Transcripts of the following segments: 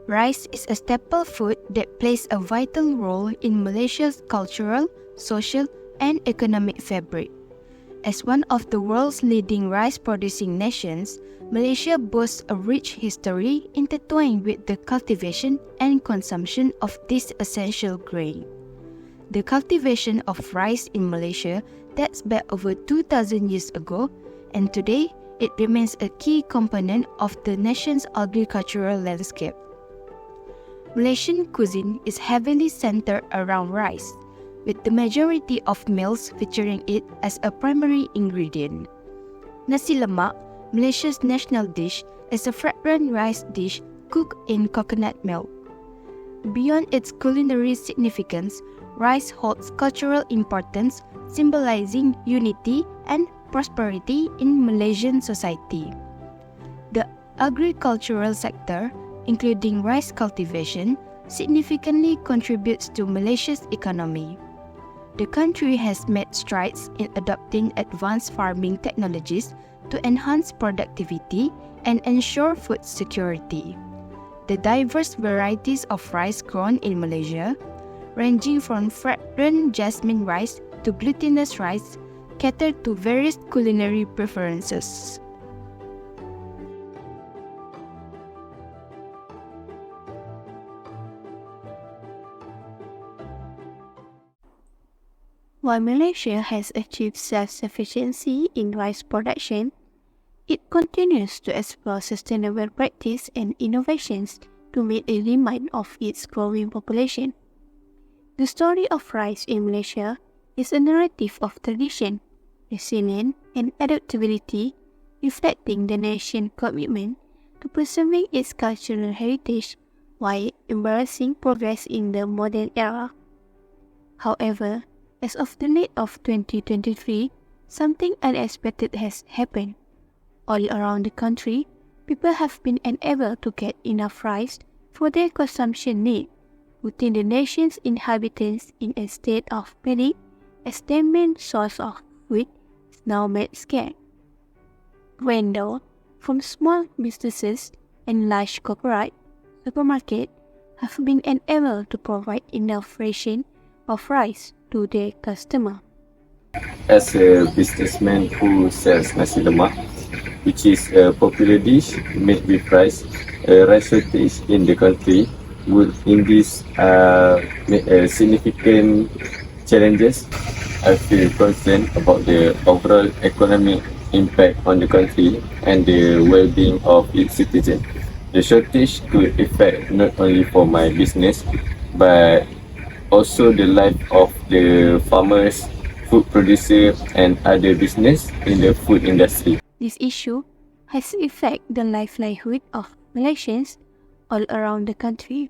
Rice is a staple food that plays a vital role in Malaysia's cultural, social, and economic fabric. As one of the world's leading rice-producing nations, Malaysia boasts a rich history intertwined with the cultivation and consumption of this essential grain. The cultivation of rice in Malaysia dates back over 2,000 years ago, and today it remains a key component of the nation's agricultural landscape. Malaysian cuisine is heavily centered around rice, with the majority of meals featuring it as a primary ingredient. Nasi lemak, Malaysia's national dish, is a fragrant rice dish cooked in coconut milk. Beyond its culinary significance, rice holds cultural importance, symbolizing unity and prosperity in Malaysian society. The agricultural sector, including rice cultivation, significantly contributes to Malaysia's economy. The country has made strides in adopting advanced farming technologies to enhance productivity and ensure food security. The diverse varieties of rice grown in Malaysia, ranging from fragrant jasmine rice to glutinous rice, cater to various culinary preferences. While Malaysia has achieved self-sufficiency in rice production, it continues to explore sustainable practice and innovations to meet the demand of its growing population. The story of rice in Malaysia is a narrative of tradition, resilience, and adaptability, reflecting the nation's commitment to preserving its cultural heritage while embracing progress in the modern era. However, as of the late of 2023, something unexpected has happened. All around the country, people have been unable to get enough rice for their consumption need, putting the nation's inhabitants in a state of panic as their main source of food is now made scarce. Vendors from small businesses and large corporate supermarkets have been unable to provide enough ration of rice to their customer. As a businessman who sells nasi lemak, which is a popular dish made with rice, a rice shortage in the country would indeed make a significant challenges. I feel concerned about the overall economic impact on the country and the well-being of its citizens. The shortage could affect not only for my business, but also the life of the farmers, food producers, and other business in the food industry. This issue has affected the livelihood of Malaysians all around the country.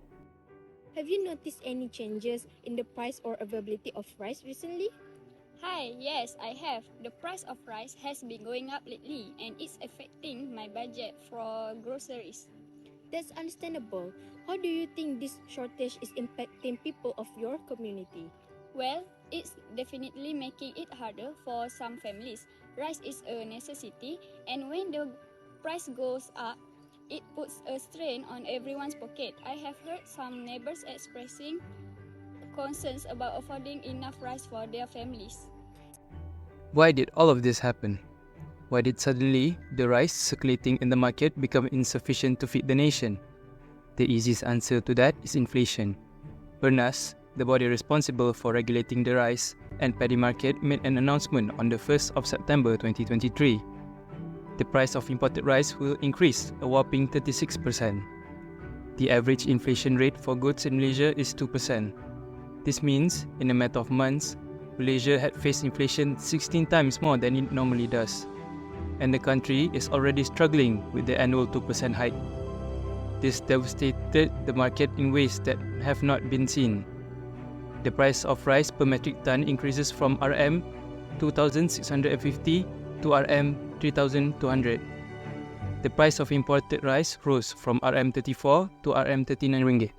Have you noticed any changes in the price or availability of rice recently? Hi, yes, I have. The price of rice has been going up lately and it's affecting my budget for groceries. That's understandable. How do you think this shortage is impacting people of your community? Well, it's definitely making it harder for some families. Rice is a necessity, and when the price goes up, it puts a strain on everyone's pocket. I have heard some neighbors expressing concerns about affording enough rice for their families. Why did all of this happen? Why did suddenly the rice circulating in the market become insufficient to feed the nation? The easiest answer to that is inflation. Bernas, the body responsible for regulating the rice and paddy market, made an announcement on the 1st of September 2023. The price of imported rice will increase a whopping 36%. The average inflation rate for goods in Malaysia is 2%. This means, in a matter of months, Malaysia had faced inflation 16 times more than it normally does. And the country is already struggling with the annual 2% hike. This devastated the market in ways that have not been seen. The price of rice per metric ton increases from RM 2,650 to RM 3,200. The price of imported rice rose from RM 34 to RM 39 ringgit.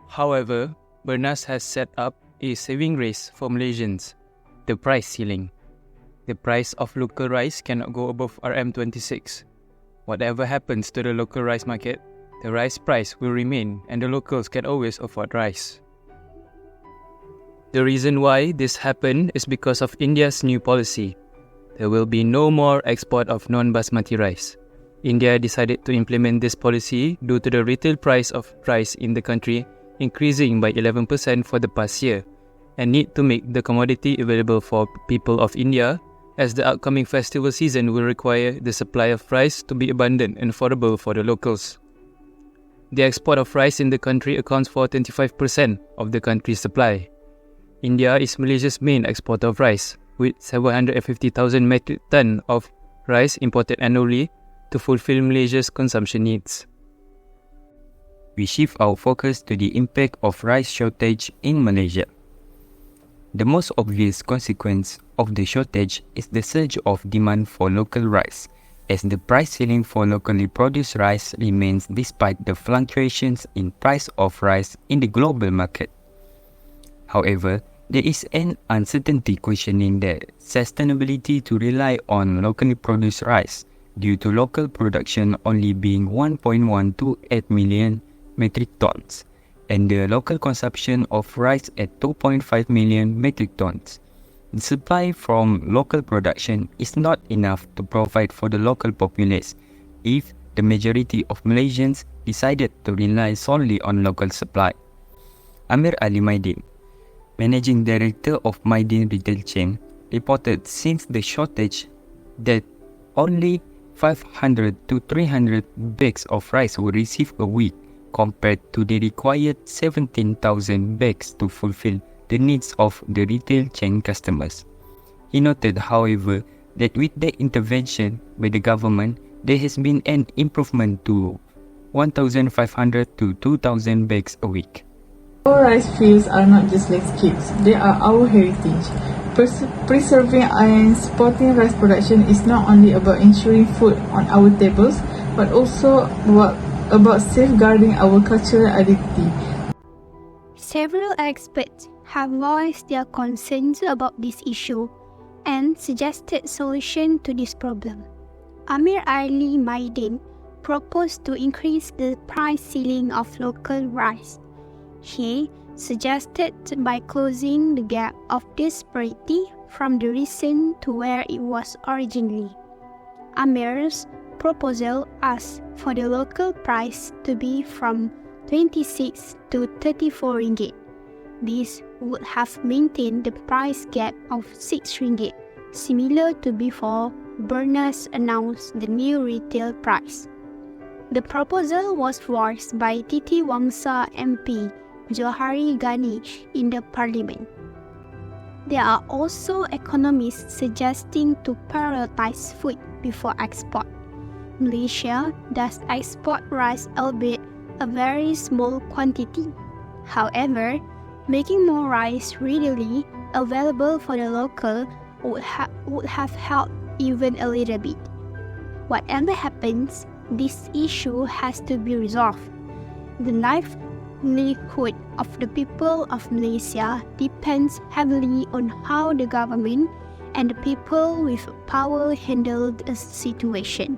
However, Bernas has set up a saving race for Malaysians, the price ceiling. The price of local rice cannot go above RM 26. Whatever happens to the local rice market, the rice price will remain and the locals can always afford rice. The reason why this happened is because of India's new policy. There will be no more export of non-basmati rice. India decided to implement this policy due to the retail price of rice in the country increasing by 11% for the past year, and need to make the commodity available for people of India, as the upcoming festival season will require the supply of rice to be abundant and affordable for the locals. The export of rice in the country accounts for 25% of the country's supply. India is Malaysia's main exporter of rice, with 750,000 metric tons of rice imported annually to fulfill Malaysia's consumption needs. We shift our focus to the impact of rice shortage in Malaysia. The most obvious consequence of the shortage is the surge of demand for local rice, as the price ceiling for locally produced rice remains despite the fluctuations in price of rice in the global market. However, there is an uncertainty questioning the sustainability to rely on locally produced rice due to local production only being 1.128 million metric tons and the local consumption of rice at 2.5 million metric tons. The supply from local production is not enough to provide for the local populace if the majority of Malaysians decided to rely solely on local supply. Amir Ali Maidin, Managing Director of Maidin Retail Chain, reported since the shortage that only 500 to 300 bags of rice were received a week compared to the required 17,000 bags to fulfill the needs of the retail chain customers. He noted, however, that with the intervention by the government, there has been an improvement to 1,500 to 2,000 bags a week. Our rice fields are not just landscapes, they are our heritage. Preserving and supporting rice production is not only about ensuring food on our tables, but also about safeguarding our cultural identity. Several experts have voiced their concerns about this issue and suggested solutions to this problem. Amir Ali Maidin proposed to increase the price ceiling of local rice. He suggested by closing the gap of disparity from the region to where it was originally. Amir's proposal asks for the local price to be from 26 to 34 ringgit. This would have maintained the price gap of 6 ringgit, similar to before Bernas announced the new retail price. The proposal was voiced by Titi Wangsa MP Johari Ganesh in the parliament. There are also economists suggesting to prioritize food before export. Malaysia does export rice, albeit a very small quantity. However, making more rice readily available for the local would have helped even a little bit. Whatever happens, this issue has to be resolved. The livelihood of the people of Malaysia depends heavily on how the government and the people with power handle the situation.